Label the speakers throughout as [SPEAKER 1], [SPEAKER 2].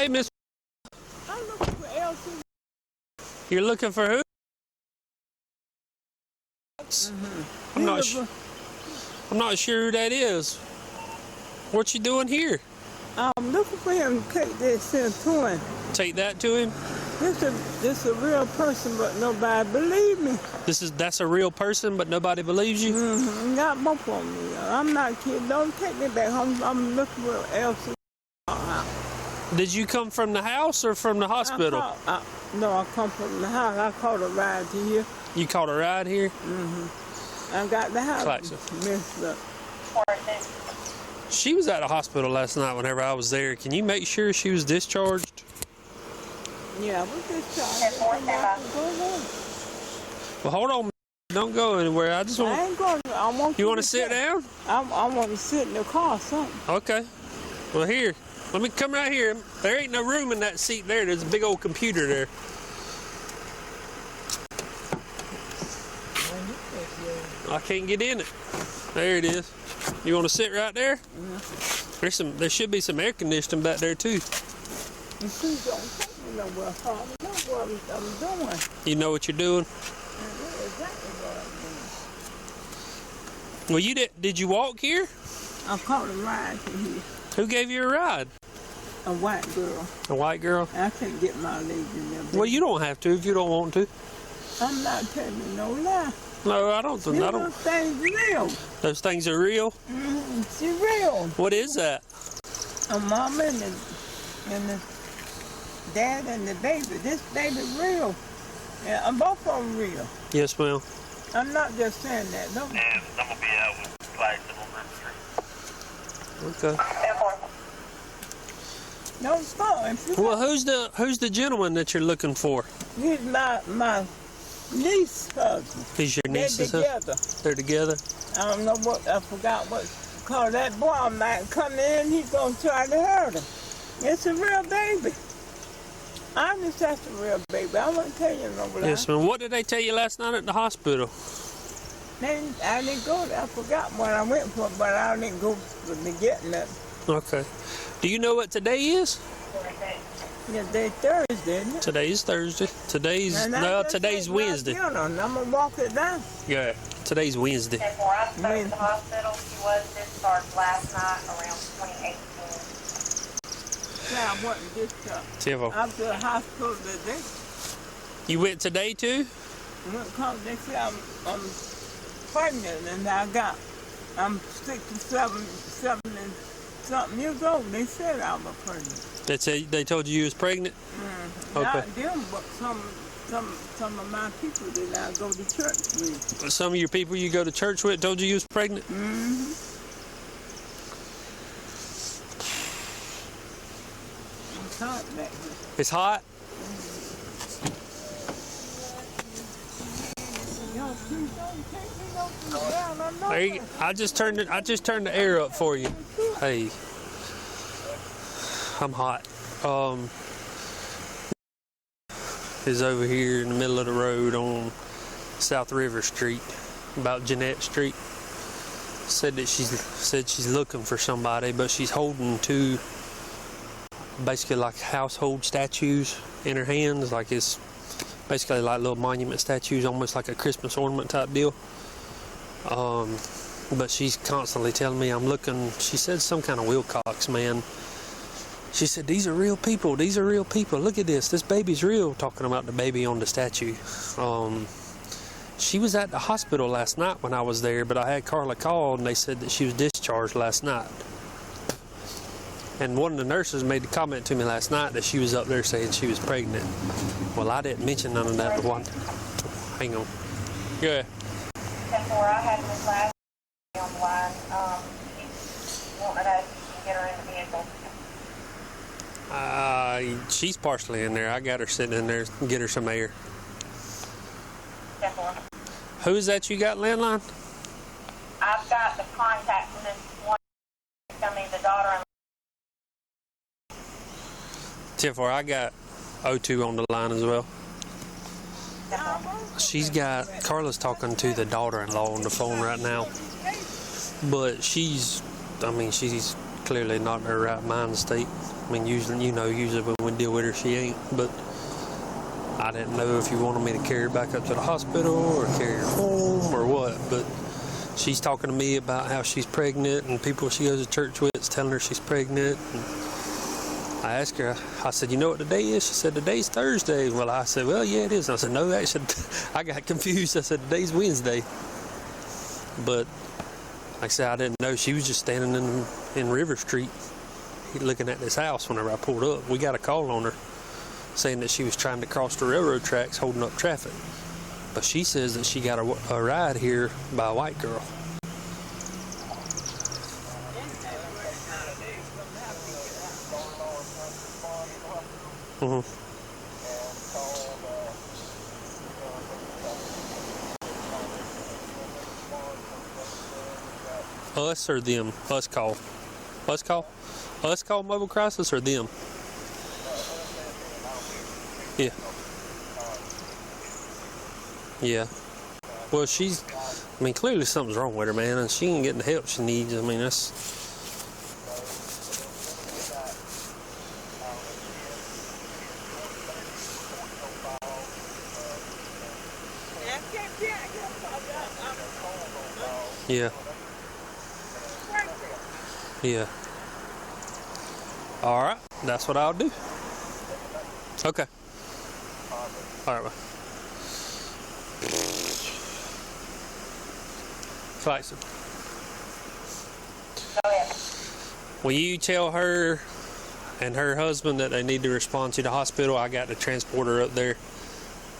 [SPEAKER 1] Hey, Miss.
[SPEAKER 2] I'm looking for Elsie.
[SPEAKER 1] You're looking for who? I'm not sure who that is. What you doing here?
[SPEAKER 2] I'm looking for him to take this to him.
[SPEAKER 1] Take that to him?
[SPEAKER 2] This a real person, but nobody believe me.
[SPEAKER 1] That's a real person, but nobody believes you?
[SPEAKER 2] Got both of me. I'm not kidding. Don't take me back home. I'm looking for Elsie.
[SPEAKER 1] Did you come from the house or from the hospital?
[SPEAKER 2] No, I come from the house. I caught a ride to here.
[SPEAKER 1] You caught a ride here?
[SPEAKER 2] I got the house messed up.
[SPEAKER 1] She was at the hospital last night whenever I was there. Can you make sure she was discharged?
[SPEAKER 2] Yeah, we're discharged.
[SPEAKER 1] Well, hold on. Don't go anywhere. I just want...
[SPEAKER 2] I ain't going. I want
[SPEAKER 1] you want to sit down?
[SPEAKER 2] I want to sit in the car or something.
[SPEAKER 1] Okay. Well, here. Let me come right here. There ain't no room in that seat there. There's a big old computer there. I can't get in it. There it is. You want to sit right there? Yeah. There should be some air conditioning back there too.
[SPEAKER 2] You see, don't take me nowhere, Father. I know what I'm doing.
[SPEAKER 1] You know what you're doing?
[SPEAKER 2] I know exactly what I'm doing.
[SPEAKER 1] Well, did you walk here?
[SPEAKER 2] I caught a ride to here.
[SPEAKER 1] Who gave you a ride?
[SPEAKER 2] A white girl.
[SPEAKER 1] A white girl?
[SPEAKER 2] I can't get my legs in there.
[SPEAKER 1] Well, you don't have to if you don't want to.
[SPEAKER 2] I'm not telling you no lie.
[SPEAKER 1] No, I don't.
[SPEAKER 2] Those things real.
[SPEAKER 1] Those things are real?
[SPEAKER 2] She real.
[SPEAKER 1] What is that?
[SPEAKER 2] A mama and the dad and the baby. This baby real. Yeah, both of them real.
[SPEAKER 1] Yes, ma'am.
[SPEAKER 2] I'm not just saying that. No.
[SPEAKER 3] And I'm gonna be out with Cites on River Street.
[SPEAKER 1] Okay.
[SPEAKER 2] Don't stop.
[SPEAKER 1] Well, who's the gentleman that you're looking for?
[SPEAKER 2] He's my niece husband.
[SPEAKER 1] He's your niece's
[SPEAKER 2] husband?
[SPEAKER 1] They're together.
[SPEAKER 2] I don't know what, I forgot what, cause that boy might come in, he's gonna try to hurt him. It's a real baby. I just that's a real baby. I won't tell you no lie.
[SPEAKER 1] Yes, ma'am. What did they tell you last night at the hospital?
[SPEAKER 2] I didn't go there. I forgot what I went for, but I didn't go to get nothing.
[SPEAKER 1] Okay. Do you know what today is?
[SPEAKER 2] Yeah, today's Thursday, isn't it?
[SPEAKER 1] Today's Thursday. Today's Wednesday.
[SPEAKER 2] I'm gonna walk it down.
[SPEAKER 1] Yeah, today's Wednesday.
[SPEAKER 4] And before I spoke to the hospital, she was discharged last night around 2018.
[SPEAKER 2] Yeah, I wasn't discharged. I'm to the hospital today.
[SPEAKER 1] You went today too?
[SPEAKER 2] They say I'm pregnant and I'm 67 and something years old. They said I was pregnant.
[SPEAKER 1] They told you was pregnant? Okay.
[SPEAKER 2] Not them, but some of my people that I go to church with.
[SPEAKER 1] Some of your people you go to church with told you was pregnant?
[SPEAKER 2] It's hot back here.
[SPEAKER 1] It's hot? I just turned the air up for you. Hey. I'm hot. Is over here in the middle of the road on South River Street, about Jeanette Street. Said she's looking for somebody, but she's holding two basically like household statues in her hands, like it's basically like little monument statues, almost like a Christmas ornament type deal. But she's constantly telling me I'm looking. She said some kind of Wilcox man. She said, these are real people. These are real people. Look at this. This baby's real. Talking about the baby on the statue. She was at the hospital last night when I was there, but I had Carla call and they said that she was discharged last night. And one of the nurses made the comment to me last night that she was up there saying she was pregnant. Well, I didn't mention none of that. Hang on. Yeah.
[SPEAKER 4] Before I had Miss Last on the line, wanted us to get her in the vehicle.
[SPEAKER 1] She's partially in there. I got her sitting in there and get her some air. Who is that you got landline?
[SPEAKER 4] I've got the contact from this one. Tell me the daughter.
[SPEAKER 1] 10-4, I got O2 on the line as well. She's got, Carla's talking to the daughter-in-law on the phone right now. But she's clearly not in her right mind state. I mean, usually when we deal with her, she ain't. But I didn't know if you wanted me to carry her back up to the hospital or carry her home or what. But she's talking to me about how she's pregnant and people she goes to church with is telling her she's pregnant. And I asked her, I said, you know what today is? She said, today's Thursday. Well, I said, well, yeah, it is. And I said, no, actually, I got confused. I said, today's Wednesday. But like I said, I didn't know. She was just standing in River Street looking at this house whenever I pulled up. We got a call on her saying that she was trying to cross the railroad tracks holding up traffic. But she says that she got a ride here by a white girl. Mm-hmm. Us or them? Us call. Us call? Us call mobile crisis or them? Yeah. Yeah. Well, clearly something's wrong with her, man, and she ain't getting the help she needs. I mean, that's... Yeah. Yeah. All right. That's what I'll do. Okay. All right, bye. Cites.
[SPEAKER 4] Go ahead.
[SPEAKER 1] Will you tell her and her husband that they need to respond to the hospital? I got to transport her up there.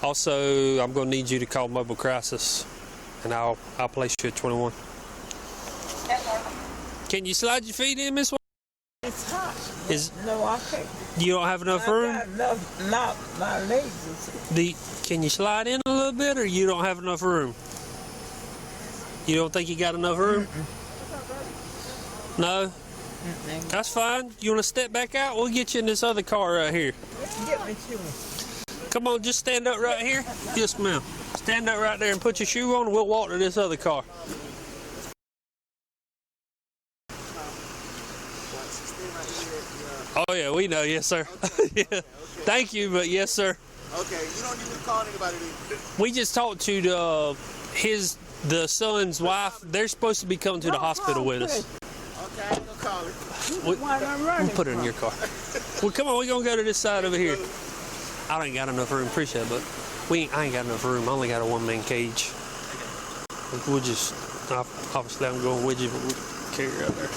[SPEAKER 1] Also, I'm going to need you to call mobile crisis, and I'll place you at 21.
[SPEAKER 4] Yes, sir.
[SPEAKER 1] Can you slide your feet in, Miss?
[SPEAKER 2] It's hot.
[SPEAKER 1] Is
[SPEAKER 2] No, I can't.
[SPEAKER 1] you don't have enough room?
[SPEAKER 2] I got enough, not my legs.
[SPEAKER 1] Can you slide in a little bit, or you don't have enough room? You don't think you got enough room? No? That's fine. You want to step back out? We'll get you in this other car right here.
[SPEAKER 2] Get me to me.
[SPEAKER 1] Come on, just stand up right here. Yes, ma'am. Stand up right there and put your shoe on, and we'll walk to this other car. Oh, yeah, we know. Yes, sir. Yeah. Thank you, but yes, sir.
[SPEAKER 5] Okay, you don't even call anybody.
[SPEAKER 1] We just talked to the son's wife. They're supposed to be coming to the hospital with us.
[SPEAKER 5] Okay, I ain't gonna call it.
[SPEAKER 1] We'll put it in your car. Well, come on, we're going to go to this side over here. I ain't got enough room, appreciate it, but I ain't got enough room. I only got a one-man cage. We'll just, obviously I'm going with you, but we'll carry her out there.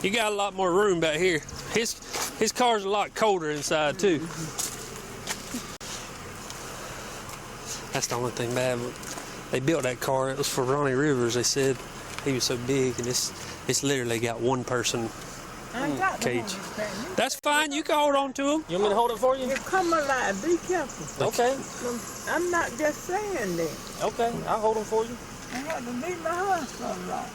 [SPEAKER 1] You got a lot more room back here. His car's a lot colder inside too. That's the only thing bad. They built that car. It was for Ronnie Rivers. They said he was so big, and it's literally got one person cage. That's fine. You can hold on to him. You want me to hold it for you?
[SPEAKER 2] You come alive. Be careful.
[SPEAKER 1] Okay.
[SPEAKER 2] I'm not just saying that.
[SPEAKER 1] Okay. I'll hold him for you.
[SPEAKER 2] I had to leave my house for a lot.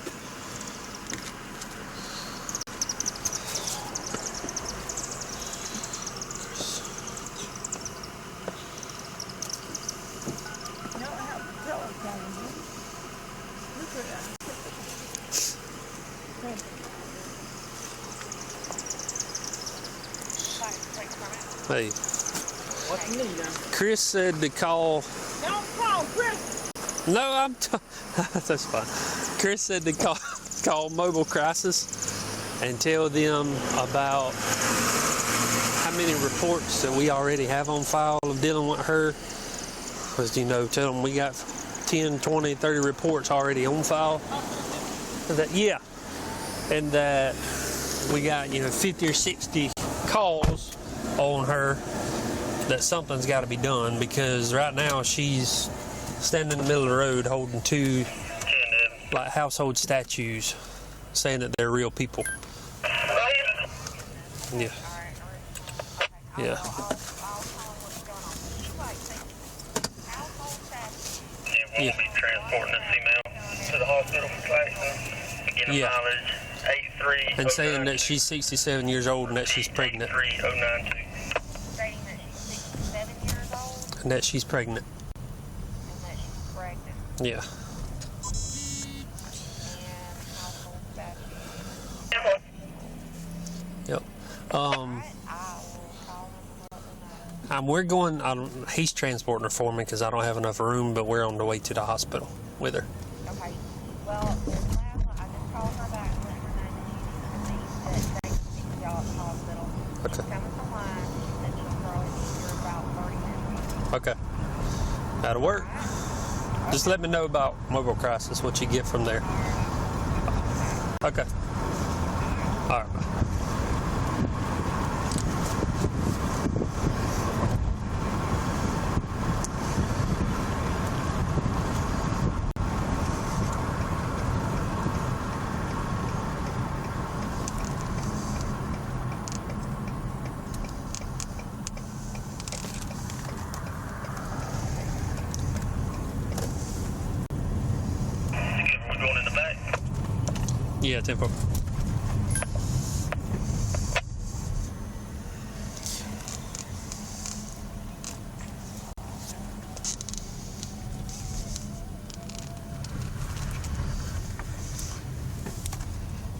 [SPEAKER 2] Hey, What you need,
[SPEAKER 1] Chris said to call.
[SPEAKER 2] Don't call Chris.
[SPEAKER 1] No, that's fine. Chris said to call Mobile Crisis and tell them about how many reports that we already have on file of dealing with her. Because, tell them we got 10, 20, 30 reports already on file. And that we got, 50 or 60 calls on her that something's got to be done, because right now she's standing in the middle of the road holding two like household statues saying that they're real people. Yeah.
[SPEAKER 3] You want me transporting this female to the hospital for class? Beginning mileage 83.
[SPEAKER 1] And saying that she's 67 years old and that she's pregnant.
[SPEAKER 3] 83092.
[SPEAKER 4] Stating that she's 67 years old
[SPEAKER 1] And that she's pregnant.
[SPEAKER 4] and that she's pregnant.
[SPEAKER 1] Yeah.
[SPEAKER 4] And household statute.
[SPEAKER 1] Yep. We're going. He's transporting her for me because I don't have enough room. But we're on the way to the hospital with her.
[SPEAKER 4] Okay. Well, there's Lala. I just called her back and let her know that they see y'all at the hospital.
[SPEAKER 1] Okay.
[SPEAKER 4] She's coming from line. She said she'll probably be here about 30 minutes.
[SPEAKER 1] Okay. That'll work. Just let me know about mobile crisis, what you get from there. Okay. All right.
[SPEAKER 3] We're going in the back.
[SPEAKER 1] Yeah, tempo.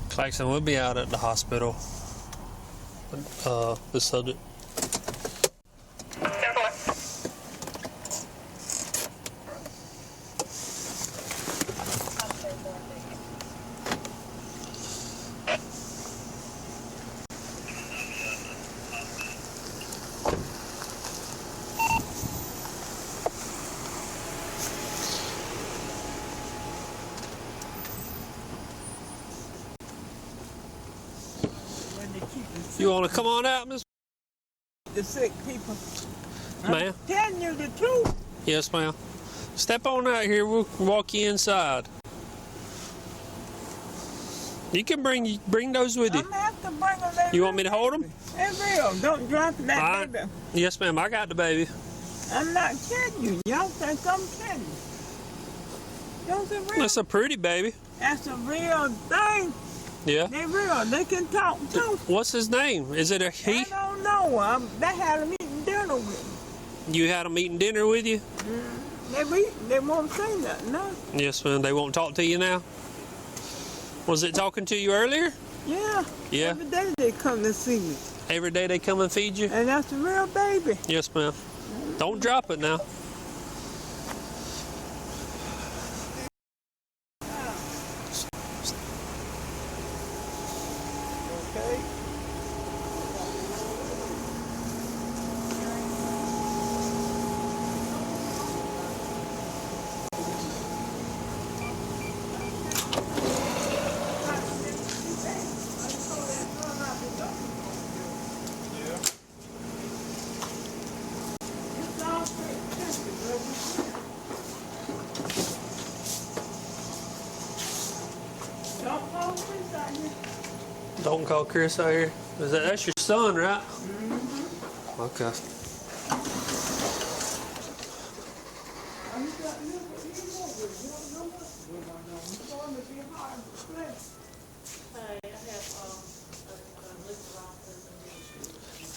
[SPEAKER 1] Claxon, we'll be out at the hospital. The subject. You want to come on out, Miss?
[SPEAKER 2] The sick people.
[SPEAKER 1] Ma'am?
[SPEAKER 2] I'm telling you the truth.
[SPEAKER 1] Yes, ma'am. Step on out here. We'll walk you inside. You can bring those with you.
[SPEAKER 2] I'm gonna have to bring them in.
[SPEAKER 1] You want me to hold them?
[SPEAKER 2] They're real. Don't drop that baby.
[SPEAKER 1] Yes, ma'am. I got the baby.
[SPEAKER 2] I'm not kidding you. Y'all think I'm kidding. Those are real.
[SPEAKER 1] That's a pretty baby.
[SPEAKER 2] That's a real thing.
[SPEAKER 1] Yeah.
[SPEAKER 2] They're real. They can talk too.
[SPEAKER 1] What's his name? Is it a he?
[SPEAKER 2] I don't know. They had them eating dinner with me.
[SPEAKER 1] You had them eating dinner with you?
[SPEAKER 2] They won't say nothing, no.
[SPEAKER 1] Yes, ma'am. They won't talk to you now? Was it talking to you earlier?
[SPEAKER 2] Yeah.
[SPEAKER 1] Yeah.
[SPEAKER 2] Every day they come to see me.
[SPEAKER 1] Every day they come and feed you?
[SPEAKER 2] And that's a real baby.
[SPEAKER 1] Yes, ma'am. Don't drop it now.
[SPEAKER 2] Okay.
[SPEAKER 1] Don't call Chris out here. That's your son, right? Mm-hmm. Okay.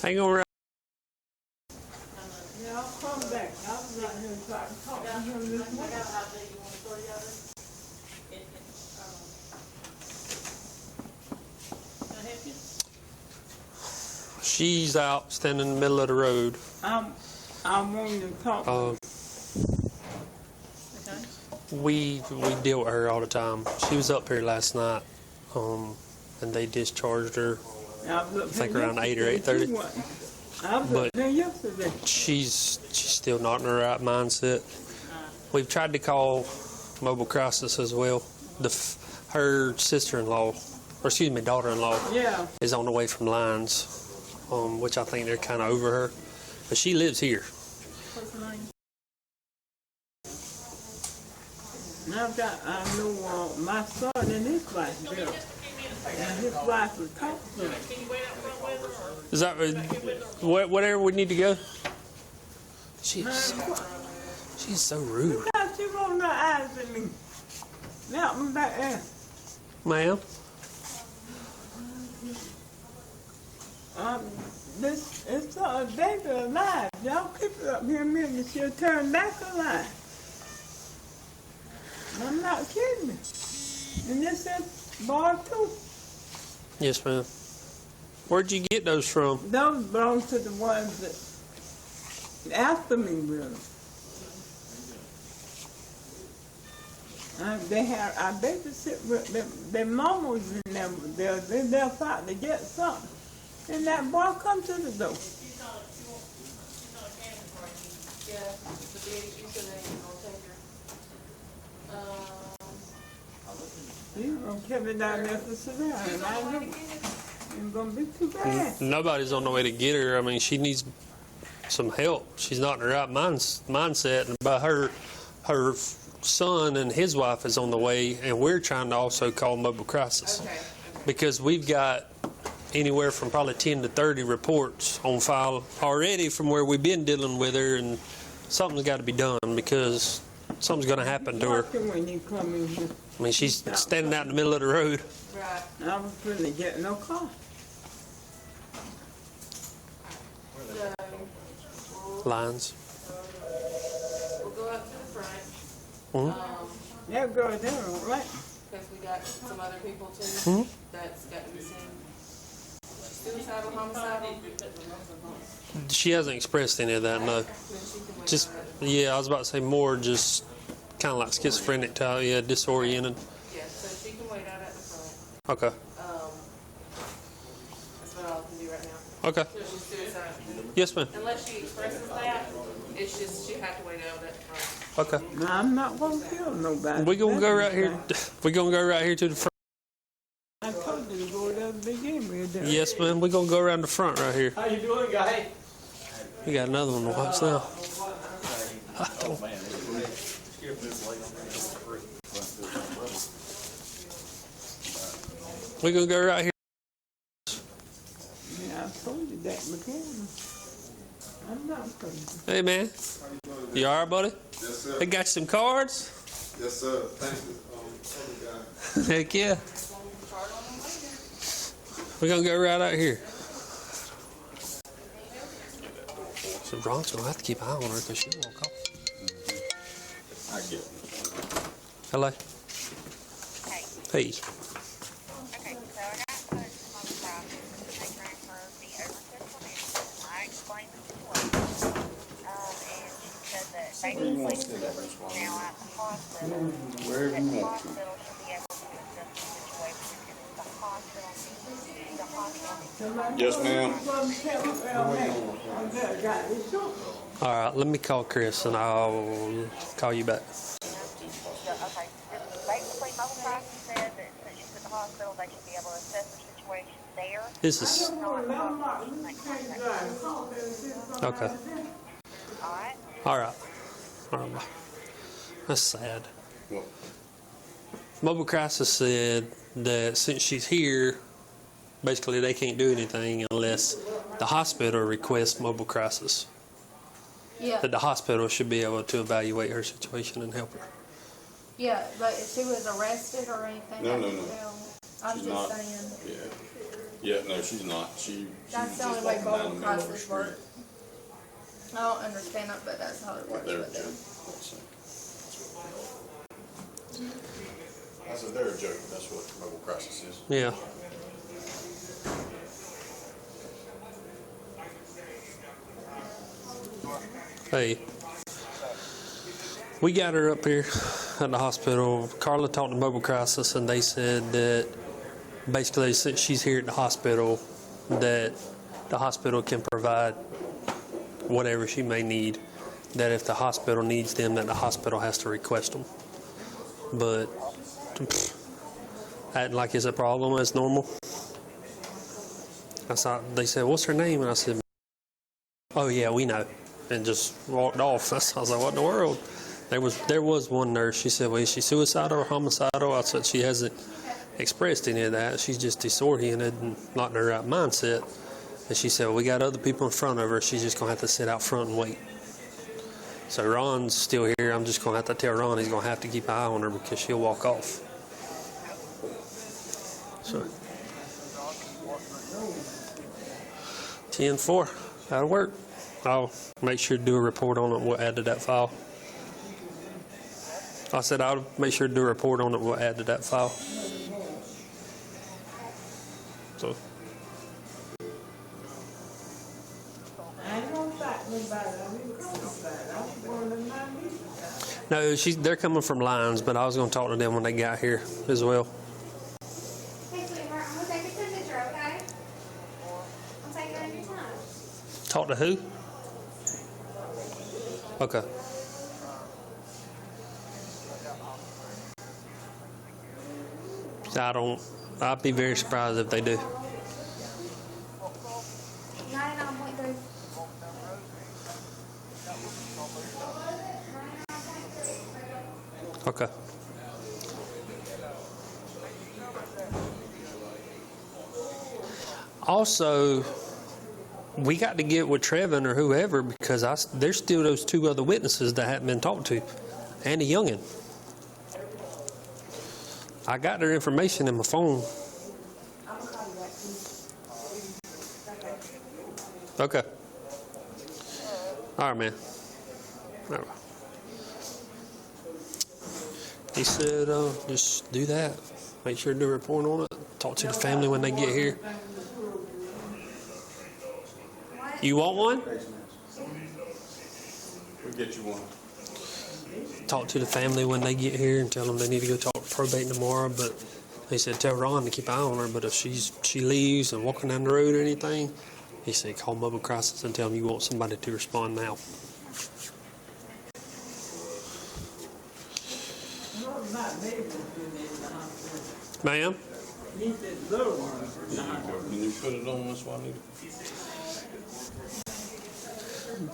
[SPEAKER 1] Hang on right.
[SPEAKER 2] Yeah, I'll come back. I was out here trying to talk to him this morning.
[SPEAKER 1] She's out standing in the middle of the road.
[SPEAKER 2] I'm wanting to talk to
[SPEAKER 1] We deal with her all the time. She was up here last night, and they discharged her.
[SPEAKER 2] I
[SPEAKER 1] think around 8 or 8:30.
[SPEAKER 2] I was up there yesterday.
[SPEAKER 1] She's still not in the right mindset. We've tried to call mobile crisis as well. Her sister-in-law, or excuse me, daughter-in-law,
[SPEAKER 2] Yeah.
[SPEAKER 1] is on the way from Lines, which I think they're kind of over her. But she lives here.
[SPEAKER 2] I know my son and his wife there. And his wife was talking to him.
[SPEAKER 1] Is that whatever we need to go? She's so rude.
[SPEAKER 2] Now she rolled her eyes at me. Now I'm back there.
[SPEAKER 1] Ma'am?
[SPEAKER 2] It's a baby alive. Y'all keep it up here a minute. She'll turn back alive. I'm not kidding. And this is bar too.
[SPEAKER 1] Yes, ma'am. Where'd you get those from?
[SPEAKER 2] Those belong to the ones that after me, really. I babysit with them. Their mama was in them. They're out to get something. And that boy come to the door. You gonna carry me down there for Savannah, and I know it's gonna be too bad.
[SPEAKER 1] Nobody's on the way to get her. I mean, she needs some help. She's not in the right mindset. And by her son and his wife is on the way, and we're trying to also call mobile crisis because we've got anywhere from probably 10 to 30 reports on file already from where we've been dealing with her, and something's got to be done because something's going to happen to her.
[SPEAKER 2] When you come in here,
[SPEAKER 1] I mean, she's standing out in the middle of the road.
[SPEAKER 2] right. I was finna get no car.
[SPEAKER 1] Lines.
[SPEAKER 6] We'll go up to the front.
[SPEAKER 1] Mm-hmm.
[SPEAKER 2] That girl there, all right.
[SPEAKER 6] Because we got some other people too that's got missing. Suicidal, homicidal.
[SPEAKER 1] She hasn't expressed any of that, no. Just, yeah, I was about to say more just kind of like schizophrenic type, yeah, disoriented.
[SPEAKER 6] Yeah, so she can wait out at the front.
[SPEAKER 1] Okay.
[SPEAKER 6] That's about all I can do right now.
[SPEAKER 1] Okay.
[SPEAKER 6] So she's suicidal.
[SPEAKER 1] Yes, ma'am.
[SPEAKER 6] Unless she expresses that, it's just she had to wait out at the front.
[SPEAKER 1] Okay.
[SPEAKER 2] Now, I'm not gonna kill nobody.
[SPEAKER 1] We're going to go right here. We're going to go right here to the front.
[SPEAKER 2] I told you to go there to begin with.
[SPEAKER 1] Yes, ma'am. We're going to go around the front right here.
[SPEAKER 5] How you doing, guy?
[SPEAKER 1] We got another one to watch now. We're going to go right here.
[SPEAKER 2] Yeah, I told you that, McKenna. I'm not crazy.
[SPEAKER 1] Hey, man. You all right, buddy?
[SPEAKER 7] Yes, sir.
[SPEAKER 1] They got some cards?
[SPEAKER 7] Yes, sir. Thank you, other guy.
[SPEAKER 1] Heck yeah. We're going to go right out here. So Ron's going to have to keep an eye on her because she'll walk off.
[SPEAKER 7] I get it.
[SPEAKER 1] Hello. Hey.
[SPEAKER 4] Okay, so I got put on the side and they transferred me over to the clinician. I explained the situation. And she said that basically now at the hospital, that the hospital should be able to assess the situation because the hospital needs the hospital.
[SPEAKER 7] Yes, ma'am.
[SPEAKER 1] All right, let me call Chris and I'll call you back.
[SPEAKER 4] Okay, basically, mobile crisis said that since she's at the hospital, they should be able to assess the situation there.
[SPEAKER 1] This is okay.
[SPEAKER 4] All right.
[SPEAKER 1] All right. All right. That's sad.
[SPEAKER 7] Well,
[SPEAKER 1] Mobile crisis said that since she's here, basically they can't do anything unless the hospital requests mobile crisis.
[SPEAKER 8] Yeah,
[SPEAKER 1] That the hospital should be able to evaluate her situation and help her.
[SPEAKER 8] yeah, but if she was arrested or anything.
[SPEAKER 7] No,
[SPEAKER 8] I
[SPEAKER 7] no,
[SPEAKER 8] don't
[SPEAKER 7] no.
[SPEAKER 8] know. I'm
[SPEAKER 7] she's
[SPEAKER 8] just
[SPEAKER 7] not.
[SPEAKER 8] saying,
[SPEAKER 7] Yeah. Yeah, no, she's not. She
[SPEAKER 8] that's the
[SPEAKER 7] just
[SPEAKER 8] only way
[SPEAKER 7] walking down
[SPEAKER 8] mobile
[SPEAKER 7] the middle of the
[SPEAKER 8] crisis
[SPEAKER 7] street.
[SPEAKER 8] work. I don't understand it, but that's how it works
[SPEAKER 7] They're a
[SPEAKER 8] with them.
[SPEAKER 7] joke. I said they're a joke. That's what mobile crisis is.
[SPEAKER 1] Yeah. Hey, we got her up here at the hospital. Carla talked to mobile crisis, and they said that basically since she's here at the hospital, that the hospital can provide whatever she may need. That if the hospital needs them, that the hospital has to request them. But acting like it's a problem, it's normal. I saw, they said, "What's her name?" And I said, "Oh yeah, we know," and just walked off. I was like, "What in the world?" There was one nurse. She said, "Well, is she suicidal or homicidal?" I said, "She hasn't expressed any of that. She's just disoriented and not in the right mindset." And she said, "Well, we got other people in front of her. She's just gonna have to sit out front and wait." So Ron's still here. I'm just gonna have to tell Ron he's gonna have to keep an eye on her because she'll walk off. So 10-4, that'll work. I'll make sure to do a report on it and we'll add to that file. I said I'll make sure to do a report on it and we'll add to that file. So No, they're coming from Lyons, but I was going to talk to them when they got here as well.
[SPEAKER 8] Hey, sweetheart, I'm gonna take a temperature, okay? I'm taking it on your time.
[SPEAKER 1] Talk to who? Okay. I'd be very surprised if they do.
[SPEAKER 8] 99.3.
[SPEAKER 1] Okay. Also, we got to get with Trevin or whoever because there's still those 2 other witnesses that haven't been talked to, and a youngin'. I got their information in my phone. Okay. All right, man. All right. He said, just do that. Make sure to do a report on it. Talk to the family when they get here. You want one?
[SPEAKER 7] We'll get you one.
[SPEAKER 1] Talk to the family when they get here and tell them they need to go talk to probate tomorrow. But he said, tell Ron to keep an eye on her. But if she leaves and walking down the road or anything, he said, call Mobile Crisis and tell them you want somebody to respond now. Ma'am?
[SPEAKER 2] He said little ones.
[SPEAKER 7] Can you put it on this one?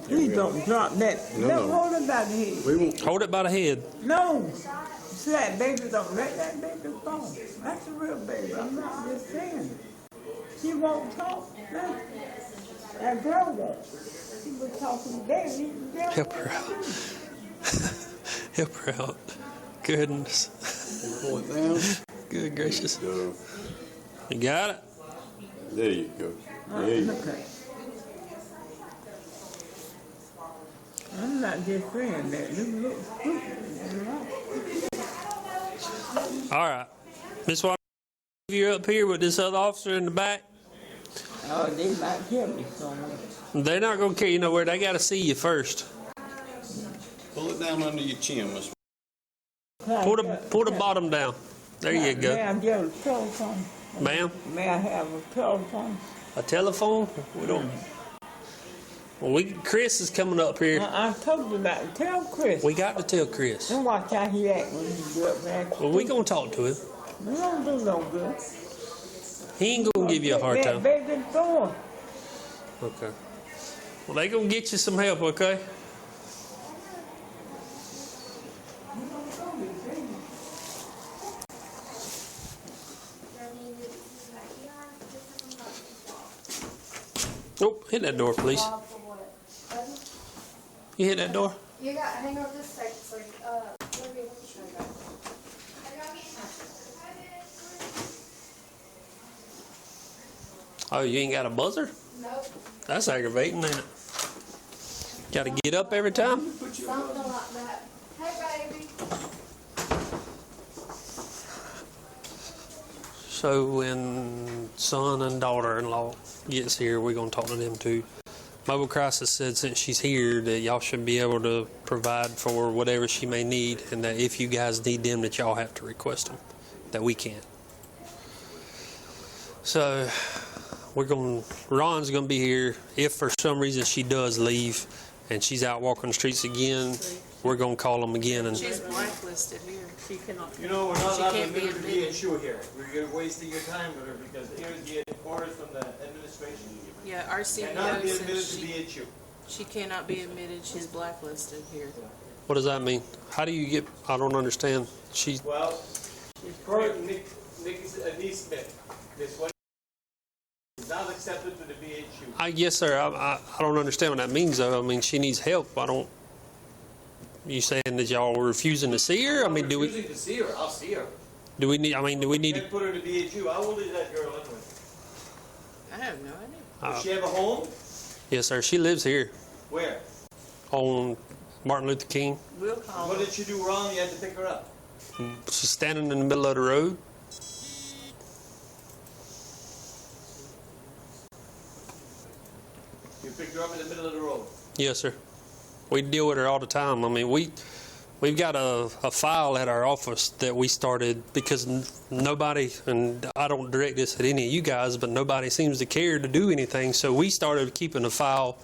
[SPEAKER 2] Please don't drop that.
[SPEAKER 7] No,
[SPEAKER 2] No,
[SPEAKER 7] no.
[SPEAKER 2] hold it by the head.
[SPEAKER 7] We won't.
[SPEAKER 1] Hold it by the head.
[SPEAKER 2] No. See that baby, don't let that baby fall. That's a real baby. I'm not just saying it. She won't talk. No. That girl won't. She was talking baby.
[SPEAKER 1] Help her out. Help her out. Goodness.
[SPEAKER 7] Pull it down.
[SPEAKER 1] Good gracious.
[SPEAKER 7] Go.
[SPEAKER 1] You got it?
[SPEAKER 7] There you go. There you go.
[SPEAKER 2] Okay. I'm not just saying that. Look stupid.
[SPEAKER 1] All right. Miss Water, you're up here with this other officer in the back.
[SPEAKER 2] Oh, they might kill me somewhere.
[SPEAKER 1] They're not going to carry you nowhere. They got to see you first.
[SPEAKER 7] Pull it down under your chin, Miss.
[SPEAKER 1] Pull the bottom down. There you
[SPEAKER 2] May
[SPEAKER 1] go.
[SPEAKER 2] I get a telephone?
[SPEAKER 1] Ma'am,
[SPEAKER 2] May I have a telephone?
[SPEAKER 1] a telephone? We don't. Well, Chris is coming up here.
[SPEAKER 2] I told you about it. Tell Chris.
[SPEAKER 1] We got to tell Chris.
[SPEAKER 2] And watch how he act when he go up there.
[SPEAKER 1] Well, we going to talk to him.
[SPEAKER 2] We don't do no good.
[SPEAKER 1] He ain't going to give you a hard time.
[SPEAKER 2] That baby door.
[SPEAKER 1] Okay. Well, they going to get you some help, okay? Oh, hit that door, please. You hit that door?
[SPEAKER 8] You got hang on just a second, so maybe we should go.
[SPEAKER 1] Oh, you ain't got a buzzer?
[SPEAKER 8] Nope.
[SPEAKER 1] That's aggravating, ain't it? Got to get up every time?
[SPEAKER 8] Something like that. Hey, baby.
[SPEAKER 1] So when son and daughter-in-law gets here, we're going to talk to them too. Mobile Crisis said since she's here that y'all should be able to provide for whatever she may need, and that if you guys need them, that y'all have to request them, that we can't. So Ron's going to be here. If for some reason she does leave and she's out walking the streets again, we're going to call them again. And
[SPEAKER 6] She's blacklisted here. She cannot.
[SPEAKER 9] You know, we're not
[SPEAKER 6] She
[SPEAKER 9] allowed to
[SPEAKER 6] can't be
[SPEAKER 9] admit her to be
[SPEAKER 6] admitted.
[SPEAKER 9] a shoe here. You're wasting your time with her because here's the orders from the administration.
[SPEAKER 6] Yeah, our
[SPEAKER 9] Cannot
[SPEAKER 6] CEO
[SPEAKER 9] be admitted
[SPEAKER 6] says
[SPEAKER 9] to be a shoe.
[SPEAKER 6] she cannot be admitted. She's blacklisted here.
[SPEAKER 1] what does that mean? How do you get? I don't understand.
[SPEAKER 9] Well, Nick Smith, this one is not accepted to the BHU.
[SPEAKER 1] Yes, sir. I don't understand what that means, though. I mean, she needs help. I don't. You saying that y'all are refusing to see her? I mean,
[SPEAKER 9] I'm refusing to see her. I'll see her.
[SPEAKER 1] do we need? I mean, do we need
[SPEAKER 9] Can't
[SPEAKER 1] to?
[SPEAKER 9] put her to BHU. How old is that girl anyway?
[SPEAKER 6] I have no idea.
[SPEAKER 9] Does she have a home?
[SPEAKER 1] Yes, sir. She lives here
[SPEAKER 9] Where?
[SPEAKER 1] on Martin Luther King.
[SPEAKER 6] We'll call
[SPEAKER 9] What
[SPEAKER 6] her.
[SPEAKER 9] did she do wrong? You had to pick her up.
[SPEAKER 1] She's standing in the middle of the road.
[SPEAKER 9] You picked her up in the middle of the road.
[SPEAKER 1] Yes, sir. We deal with her all the time. I mean, We've got a file at our office that we started because nobody, and I don't direct this at any of you guys, but nobody seems to care to do anything. So we started keeping a file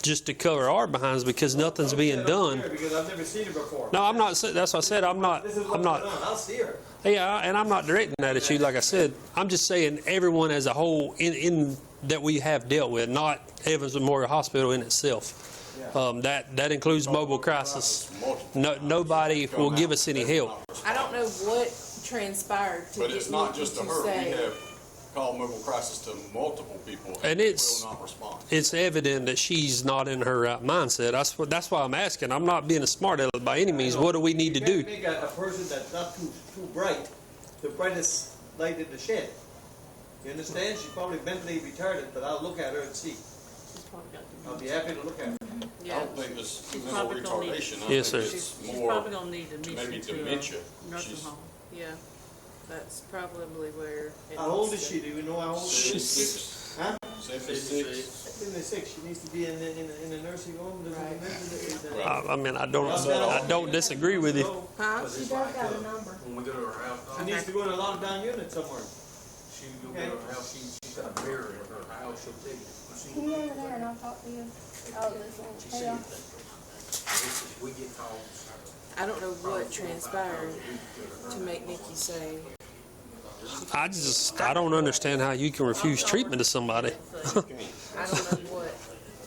[SPEAKER 1] just to cover our behinds because nothing's being done.
[SPEAKER 9] Because I've never seen her before.
[SPEAKER 1] No, I'm not. That's what I said. I'm not.
[SPEAKER 9] This is what's
[SPEAKER 1] I'm not.
[SPEAKER 9] going on. I'll see her.
[SPEAKER 1] Yeah, and I'm not directing that at you. Like I said, I'm just saying everyone as a whole in that we have dealt with, not Evans Memorial Hospital in itself. That includes mobile crisis. Nobody will give us any help.
[SPEAKER 6] I don't know what transpired to
[SPEAKER 7] But
[SPEAKER 6] get
[SPEAKER 7] it's not
[SPEAKER 6] Nikki
[SPEAKER 7] just to
[SPEAKER 6] to
[SPEAKER 7] her. We
[SPEAKER 6] say.
[SPEAKER 7] have called mobile crisis to multiple people
[SPEAKER 1] And it's-
[SPEAKER 7] will not respond.
[SPEAKER 1] It's evident that she's not in her right mindset. That's why I'm asking. I'm not being a smart aleck by any means. What do we need to do?
[SPEAKER 9] You can't make a person that's not too bright the brightest light in the shed. You understand? She's probably mentally retarded, but I'll look at her and see. I'll be happy to look at her.
[SPEAKER 7] I
[SPEAKER 6] Yeah.
[SPEAKER 7] don't think it's
[SPEAKER 10] She's
[SPEAKER 7] mental
[SPEAKER 10] probably gonna need-
[SPEAKER 7] retardation. I
[SPEAKER 1] Yes,
[SPEAKER 7] think
[SPEAKER 1] sir.
[SPEAKER 7] it's
[SPEAKER 10] She's
[SPEAKER 7] more
[SPEAKER 10] probably gonna need admission
[SPEAKER 7] maybe
[SPEAKER 10] to
[SPEAKER 7] dementia.
[SPEAKER 10] a nursing
[SPEAKER 7] She's
[SPEAKER 10] home.
[SPEAKER 6] Yeah, that's probably where. It
[SPEAKER 9] How old
[SPEAKER 6] needs
[SPEAKER 9] is
[SPEAKER 6] to-
[SPEAKER 9] she? Do you know how old she is?
[SPEAKER 7] 76.
[SPEAKER 9] Huh?
[SPEAKER 7] 76.
[SPEAKER 9] 76. She needs to be in a nursing home. There's a
[SPEAKER 6] Right.
[SPEAKER 9] dementia.
[SPEAKER 1] I mean, I don't disagree with you.
[SPEAKER 6] Huh?
[SPEAKER 8] She does got a number.
[SPEAKER 11] When we go to her house,
[SPEAKER 9] She needs to go in a lockdown unit somewhere.
[SPEAKER 11] she go to her house, she's got a mirror in her house, she'll tell you.
[SPEAKER 8] Can you over there and I'll talk to you? Oh, this one.
[SPEAKER 11] She
[SPEAKER 8] Hey,
[SPEAKER 11] sees
[SPEAKER 8] y'all.
[SPEAKER 11] things. We get calls.
[SPEAKER 6] I don't know what transpired to make Nikki say.
[SPEAKER 1] I don't understand how you can refuse treatment to somebody.
[SPEAKER 6] I don't know what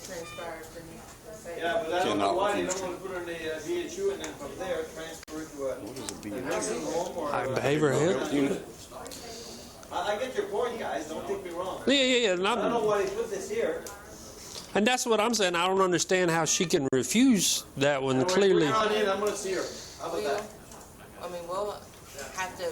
[SPEAKER 6] transpired for Nikki to say.
[SPEAKER 9] Yeah, but I don't know why they don't want to put her in the VHU and then from there transfer her to a nursing home or a
[SPEAKER 1] Behavioral health unit.
[SPEAKER 9] I get your point, guys. Don't take me wrong.
[SPEAKER 1] Yeah. And
[SPEAKER 9] I don't know why they put this here.
[SPEAKER 1] And that's what I'm saying. I don't understand how she can refuse that one clearly.
[SPEAKER 9] I'm going to see her. How about that?
[SPEAKER 6] I mean, we'll have to
[SPEAKER 10] No,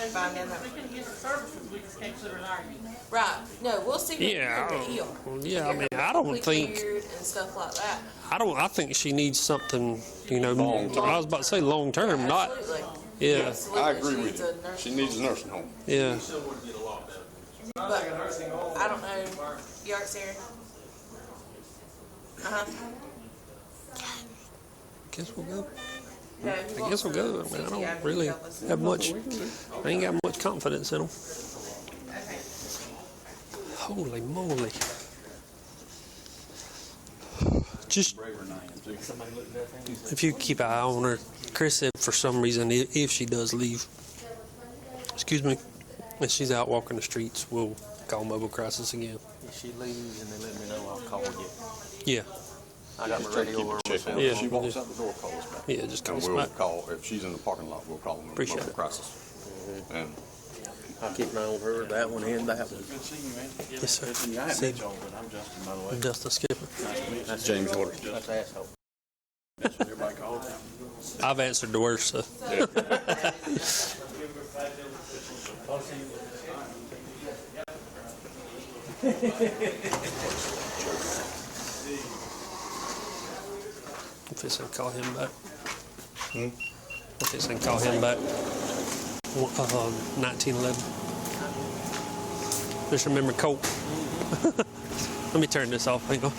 [SPEAKER 6] find out.
[SPEAKER 10] we can get the services, we just can't put her in our unit.
[SPEAKER 6] Right. No, we'll see what
[SPEAKER 1] Yeah,
[SPEAKER 6] we can heal.
[SPEAKER 1] yeah. I mean, I don't think.
[SPEAKER 6] Cleared and stuff like that.
[SPEAKER 1] I think she needs something. I was about to say long term, not.
[SPEAKER 6] Absolutely.
[SPEAKER 1] Yeah.
[SPEAKER 6] Absolutely.
[SPEAKER 7] I agree
[SPEAKER 6] She
[SPEAKER 7] with
[SPEAKER 6] needs
[SPEAKER 7] you.
[SPEAKER 6] a nursing
[SPEAKER 7] She needs a nursing home.
[SPEAKER 1] Yeah.
[SPEAKER 6] But I don't know. You aren't Sarah?
[SPEAKER 1] Guess we'll go.
[SPEAKER 6] No,
[SPEAKER 1] I guess we'll go. I mean, I don't really have much. I ain't got much confidence in them. Holy moly! Just if you keep an eye on her, Chris said for some reason if she does leave, excuse me, if she's out walking the streets, we'll call mobile crisis again.
[SPEAKER 11] If she leaves and they let me know, I'll call again.
[SPEAKER 1] Yeah.
[SPEAKER 11] I got my radio over myself.
[SPEAKER 1] Yeah.
[SPEAKER 7] If she walks out the door, call us back.
[SPEAKER 1] Yeah, just call
[SPEAKER 7] And
[SPEAKER 1] us
[SPEAKER 7] we'll
[SPEAKER 1] back.
[SPEAKER 7] call, if she's in the parking lot, we'll call them
[SPEAKER 1] Appreciate
[SPEAKER 7] mobile
[SPEAKER 1] it.
[SPEAKER 7] crisis. And
[SPEAKER 11] I'll keep an eye on her, that one and that one.
[SPEAKER 7] good seeing you, man.
[SPEAKER 1] Yes, sir.
[SPEAKER 7] I haven't met y'all, but I'm Justin, by the way.
[SPEAKER 1] Justin Skipper.
[SPEAKER 7] That's James Waters.
[SPEAKER 11] That's asshole.
[SPEAKER 7] That's what everybody calls him.
[SPEAKER 1] I've answered the worst, so. If it's call him back. If it's call him back. 1911. Just remember Colt. Let me turn this off. Hang on.